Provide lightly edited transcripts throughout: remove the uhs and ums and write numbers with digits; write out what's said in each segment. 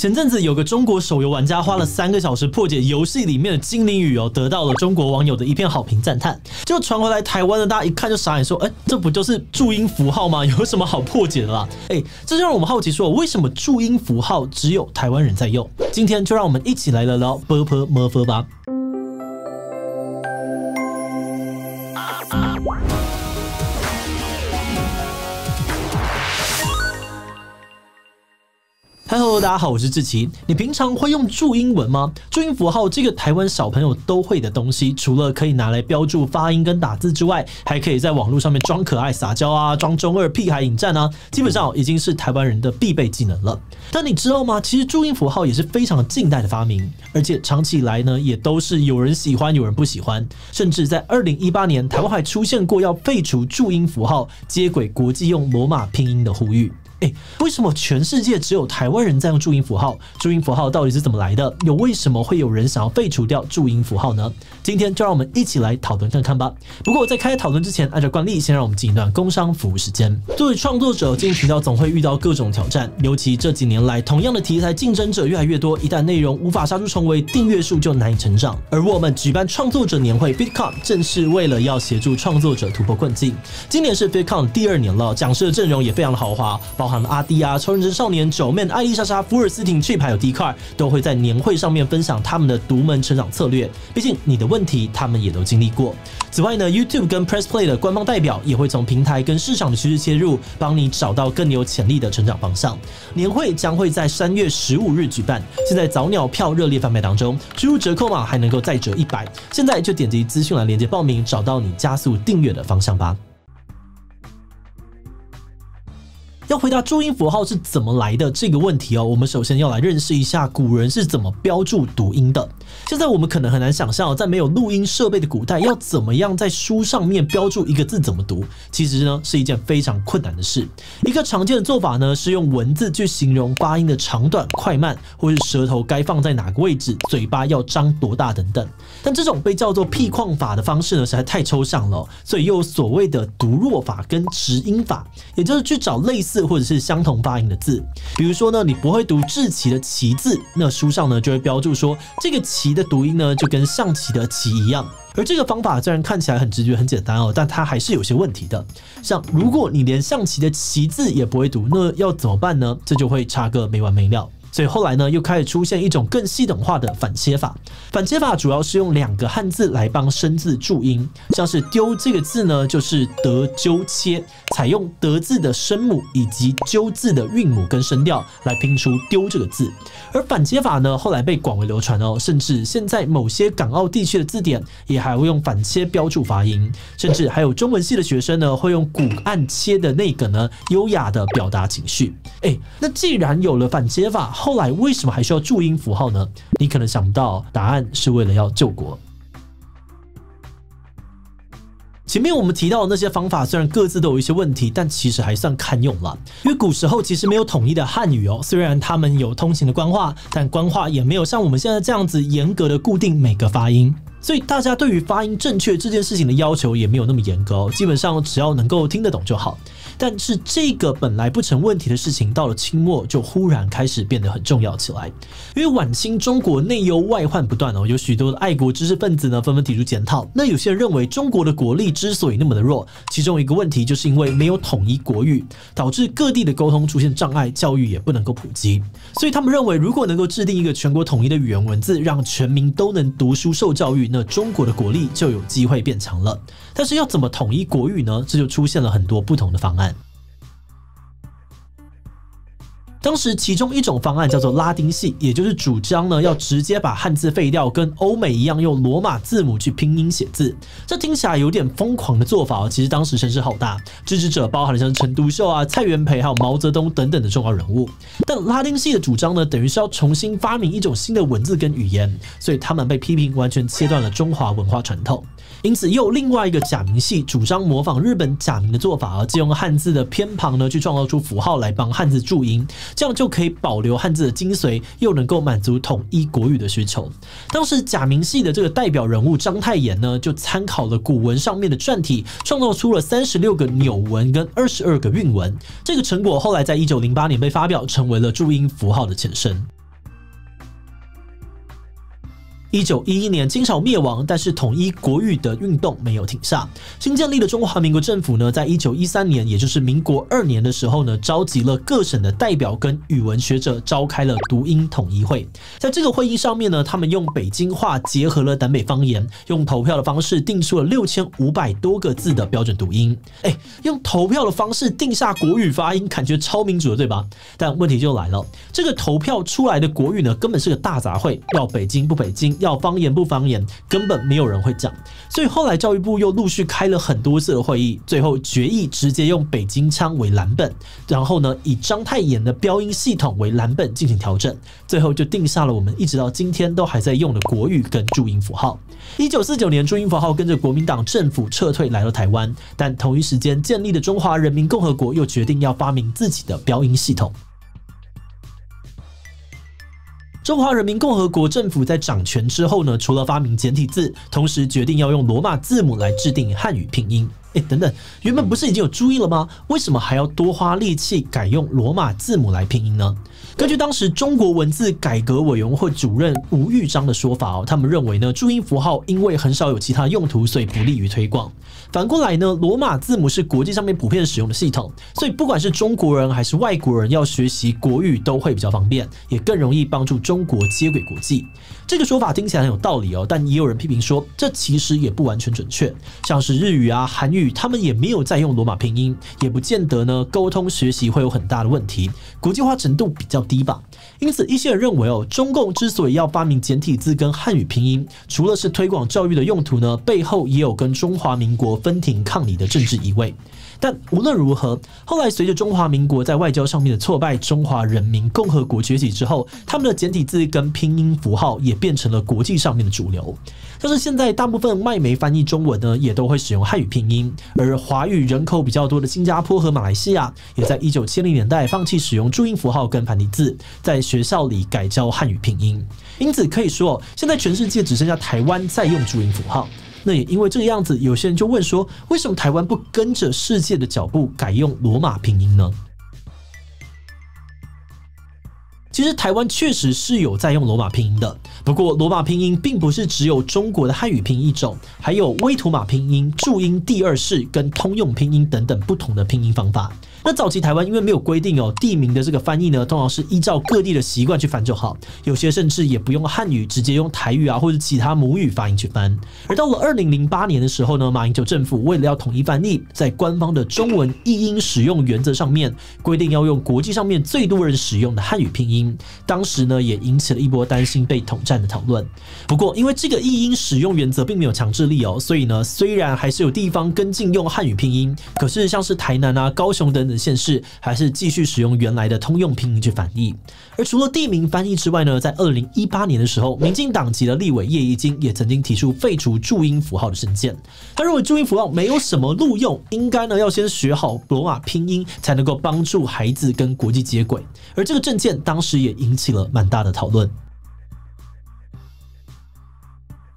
前阵子有个中国手游玩家花了3个小时破解游戏里面的精灵语得到了中国网友的一片好评赞叹。结果传回来台湾的大家一看就傻眼说，这不就是注音符号吗？有什么好破解的啦？这就让我们好奇说，为什么注音符号只有台湾人在用？今天就让我们一起来聊聊波波摩佛吧。Hello， 大家好，我是志祺。你平常会用注音文吗？注音符号这个台湾小朋友都会的东西，除了可以拿来标注发音跟打字之外，还可以在网络上面装可爱撒娇啊，装中二屁孩引战啊，基本上已经是台湾人的必备技能了。但你知道吗？其实注音符号也是非常近代的发明，而且长期以来呢，也都是有人喜欢，有人不喜欢，甚至在2018年，台湾还出现过要废除注音符号，接轨国际用罗马拼音的呼吁。为什么全世界只有台湾人在用注音符号？注音符号到底是怎么来的？又为什么会有人想要废除掉注音符号呢？今天就让我们一起来讨论看看吧。不过在开始讨论之前，按照惯例，先让我们进一段工商服务时间。作为创作者，经营频道总会遇到各种挑战，尤其这几年来，同样的题材竞争者越来越多，一旦内容无法杀出重围，订阅数就难以成长。而我们举办创作者年会 FitCon， 正是为了要协助创作者突破困境。今年是 FitCon 第2年了，讲师的阵容也非常的豪华，包含阿弟啊、超认真少年、九妹、艾丽莎莎、福尔斯汀、Chip 还有 D-Car 都会在年会上面分享他们的独门成长策略。毕竟你的问题他们也都经历过。此外呢 ，YouTube 跟 Press Play 的官方代表也会从平台跟市场的趋势切入，帮你找到更有潜力的成长方向。年会将会在3月15日举办，现在早鸟票热烈贩卖当中，输入折扣码还能够再折100。现在就点击资讯栏连结报名，找到你加速订阅的方向吧。要回答注音符号是怎么来的这个问题我们首先要来认识一下古人是怎么标注读音的。现在我们可能很难想象，在没有录音设备的古代，要怎么样在书上面标注一个字怎么读，其实呢是一件非常困难的事。一个常见的做法呢是用文字去形容发音的长短、快慢，或是舌头该放在哪个位置，嘴巴要张多大等等。但这种被叫做僻框法的方式呢，实在太抽象了，所以又有所谓的读弱法跟直音法，也就是去找类似或者是相同发音的字。比如说呢，你不会读志祺的祺字，那书上呢就会标注说这个祺的读音呢就跟象棋的棋一样。而这个方法虽然看起来很直觉很简单但它还是有些问题的。像如果你连象棋的棋字也不会读，那要怎么办呢？这就会差个没完没了。所以后来呢，又开始出现一种更系统化的反切法。反切法主要是用2个汉字来帮生字注音，像是丢这个字呢，就是得纠切，采用得字的声母以及纠字的韵母跟声调来拼出丢这个字。而反切法呢，后来被广为流传甚至现在某些港澳地区的字典也还会用反切标注发音，甚至还有中文系的学生呢，会用古按切的那个呢，优雅的表达情绪。那既然有了反切法，后来为什么还需要注音符号呢？你可能想不到，答案是为了要救国。前面我们提到的那些方法虽然各自都有一些问题，但其实还算堪用了。因为古时候其实没有统一的汉语虽然他们有通行的官话，但官话也没有像我们现在这样子严格的固定每个发音。所以大家对于发音正确这件事情的要求也没有那么严格基本上只要能够听得懂就好。但是这个本来不成问题的事情，到了清末就忽然开始变得很重要起来。因为晚清中国内忧外患不断有许多的爱国知识分子呢纷纷提出检讨。那有些人认为中国的国力之所以那么的弱，其中一个问题就是因为没有统一国语，导致各地的沟通出现障碍，教育也不能够普及。所以他们认为，如果能够制定一个全国统一的语言文字，让全民都能读书受教育，那中国的国力就有机会变强了。但是要怎么统一国语呢？这就出现了很多不同的方案。当时其中一种方案叫做拉丁系，也就是主张呢要直接把汉字废掉，跟欧美一样用罗马字母去拼音写字。这听起来有点疯狂的做法其实当时声势浩大，支持者包含了像陈独秀蔡元培还有毛泽东等等的重要人物。但拉丁系的主张呢，等于是要重新发明一种新的文字跟语言，所以他们被批评完全切断了中华文化传统。因此又有另外一个假名系主张模仿日本假名的做法借用汉字的偏旁呢去创造出符号来帮汉字注音，这样就可以保留汉字的精髓，又能够满足统一国语的需求。当时假名系的这个代表人物章太炎呢，就参考了古文上面的篆体，创造出了36个纽文跟22个韵文。这个成果后来在1908年被发表，成为了注音符号的前身。1911年清朝灭亡，但是统一国语的运动没有停下。新建立的中华民国政府呢，在1913年，也就是民国2年的时候呢，召集了各省的代表跟语文学者，召开了读音统一会。在这个会议上面呢，他们用北京话结合了南北方言，用投票的方式定出了6500多个字的标准读音。用投票的方式定下国语发音，感觉超民主的，对吧？但问题就来了，这个投票出来的国语呢，根本是个大杂烩，要北京不北京，要方言不方言，根本没有人会讲。所以后来教育部又陆续开了很多次的会议，最后决议直接用北京腔为蓝本，然后呢，以章太炎的标音系统为蓝本进行调整，最后就定下了我们一直到今天都还在用的国语跟注音符号。1949年，注音符号跟着国民党政府撤退来到台湾，但同一时间建立的中华人民共和国又决定要发明自己的标音系统。中华人民共和国政府在掌权之后呢，除了发明简体字，同时决定要用罗马字母来制定汉语拼音。等等，原本不是已经有注音了吗？为什么还要多花力气改用罗马字母来拼音呢？根据当时中国文字改革委员会主任吴玉章的说法，他们认为呢，注音符号因为很少有其他用途，所以不利于推广。反过来呢，罗马字母是国际上面普遍使用的系统，所以不管是中国人还是外国人要学习国语都会比较方便，也更容易帮助中国接轨国际。这个说法听起来很有道理哦，但也有人批评说，这其实也不完全准确。像是日语啊、韩语，他们也没有在用罗马拼音，也不见得呢沟通学习会有很大的问题，国际化程度比较低吧。因此，一些人认为哦，中共之所以要发明简体字跟汉语拼音，除了是推广教育的用途呢，背后也有跟中华民国分庭抗礼的政治意味。但无论如何，后来随着中华民国在外交上面的挫败，中华人民共和国崛起之后，他们的简体字跟拼音符号也变成了国际上面的主流。像是现在大部分外媒翻译中文呢，也都会使用汉语拼音，而华语人口比较多的新加坡和马来西亚，也在1970年代放弃使用注音符号跟繁体字，在学校里改教汉语拼音。因此可以说，现在全世界只剩下台湾在用注音符号。那也因为这个样子，有些人就问说，为什么台湾不跟着世界的脚步改用罗马拼音呢？其实台湾确实是有在用罗马拼音的，不过罗马拼音并不是只有中国的汉语拼音一种，还有威土马拼音、注音第二式跟通用拼音等等不同的拼音方法。那早期台湾因为没有规定哦，地名的这个翻译呢，通常是依照各地的习惯去翻就好，有些甚至也不用汉语，直接用台语啊或者其他母语发音去翻。而到了2008年的时候呢，马英九政府为了要统一翻译，在官方的中文译音使用原则上面规定要用国际上面最多人使用的汉语拼音，当时呢也引起了一波担心被统战的讨论。不过因为这个译音使用原则并没有强制力哦，所以呢虽然还是有地方跟进用汉语拼音，可是像是台南啊、高雄等等县市还是继续使用原来的通用拼音去翻译。而除了地名翻译之外呢，在2018年的时候，民进党籍的立委叶宜津也曾经提出废除注音符号的政见。他认为注音符号没有什么路用，应该呢要先学好罗马拼音，才能够帮助孩子跟国际接轨。而这个政见当时也引起了蛮大的讨论。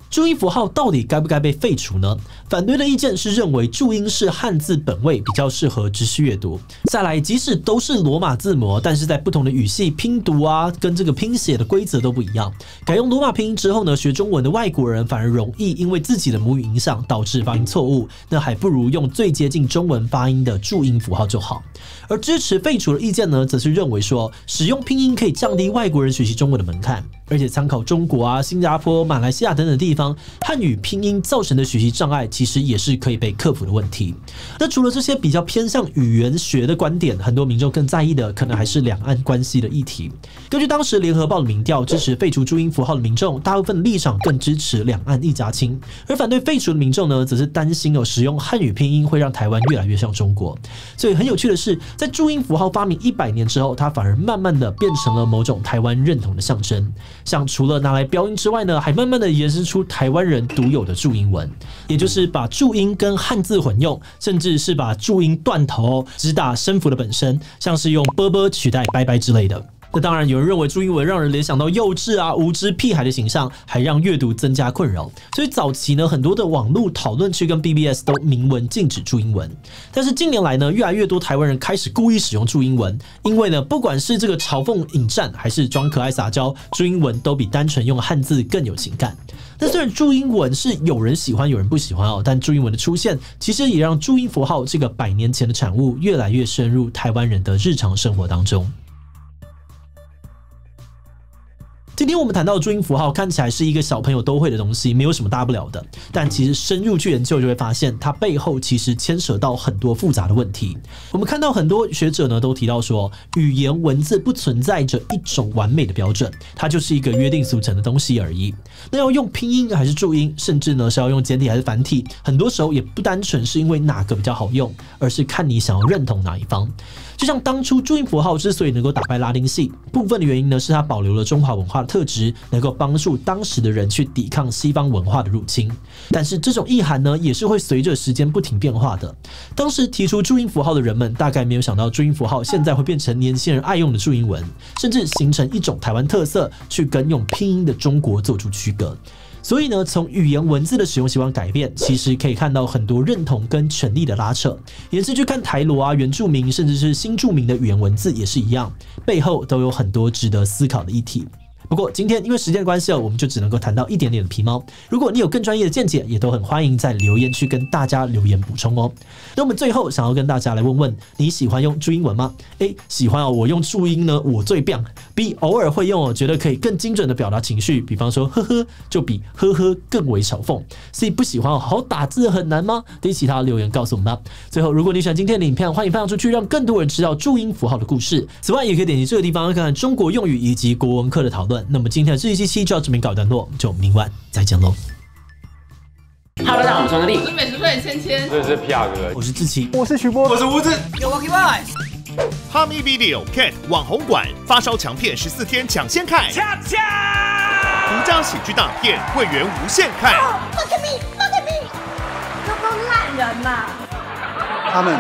注音符号到底该不该被废除呢？反对的意见是认为注音是汉字本位，比较适合知识阅读。再来，即使都是罗马字母，但是在不同的语系拼读啊，跟这个拼写的规则都不一样。改用罗马拼音之后呢，学中文的外国人反而容易因为自己的母语影响导致发音错误，那还不如用最接近中文发音的注音符号就好。而支持废除的意见呢，则是认为说，使用拼音可以降低外国人学习中文的门槛。而且参考中国啊、新加坡、马来西亚等等地方，汉语拼音造成的学习障碍，其实也是可以被克服的问题。那除了这些比较偏向语言学的观点，很多民众更在意的，可能还是两岸关系的议题。根据当时联合报的民调，支持废除注音符号的民众，大部分立场更支持两岸一家亲，而反对废除的民众呢，则是担心使用汉语拼音会让台湾越来越像中国。所以很有趣的是，在注音符号发明100年之后，它反而慢慢的变成了某种台湾认同的象征。像除了拿来标音之外呢，还慢慢的延伸出台湾人独有的注音文，也就是把注音跟汉字混用，甚至是把注音断头，只打声符的本身，像是用啵啵取代拜拜之类的。那当然，有人认为注英文让人联想到幼稚啊、无知屁孩的形象，还让阅读增加困扰。所以早期呢，很多的网络讨论区跟 BBS 都明文禁止注英文。但是近年来呢，越来越多台湾人开始故意使用注英文，因为呢，不管是这个嘲讽引战，还是装可爱撒娇，注英文都比单纯用汉字更有情感。但虽然注英文是有人喜欢有人不喜欢哦，但注英文的出现其实也让注音符号这个100年前的产物越来越深入台湾人的日常生活当中。今天我们谈到的注音符号看起来是一个小朋友都会的东西，没有什么大不了的。但其实深入去研究就会发现，它背后其实牵扯到很多复杂的问题。我们看到很多学者呢都提到说，语言文字不存在着一种完美的标准，它就是一个约定俗成的东西而已。那要用拼音还是注音，甚至呢是要用简体还是繁体，很多时候也不单纯是因为哪个比较好用，而是看你想要认同哪一方。就像当初注音符号之所以能够打败拉丁系，部分的原因呢是它保留了中华文化的特质，能够帮助当时的人去抵抗西方文化的入侵。但是这种意涵呢，也是会随着时间不停变化的。当时提出注音符号的人们，大概没有想到注音符号现在会变成年轻人爱用的注英文，甚至形成一种台湾特色，去跟用拼音的中国做出区隔。所以呢，从语言文字的使用习惯改变，其实可以看到很多认同跟权力的拉扯。也是去看台罗啊、原住民，甚至是新住民的语言文字也是一样，背后都有很多值得思考的议题。不过今天因为时间的关系我们就只能够谈到一点点的皮毛。如果你有更专业的见解，也都很欢迎在留言区跟大家留言补充哦。那我们最后想要跟大家来问问，你喜欢用注英文吗？ A 喜欢我用注音呢，我最棒。B 偶尔会用觉得可以更精准的表达情绪，比方说呵呵就比呵呵更为嘲讽。C 不喜欢好打字很难吗？第其他留言告诉我们吧。最后，如果你喜欢今天的影片，欢迎分享出去，让更多人知道注音符号的故事。此外，也可以点击这个地方看看中国用语以及国文课的讨论。那么今天的这一期就到这边告一段落，就明晚再见喽。Hello， 大家好，我是张力，我是美食队芊芊，这是皮亚哥，我是志奇，我是徐波，我是吴子，有 Walkie Boys。哈密 Video Cat 网红馆发烧强片14天抢先看，恰恰，独家喜剧大片会员无限看。Look at me， 都烂人嘛！他们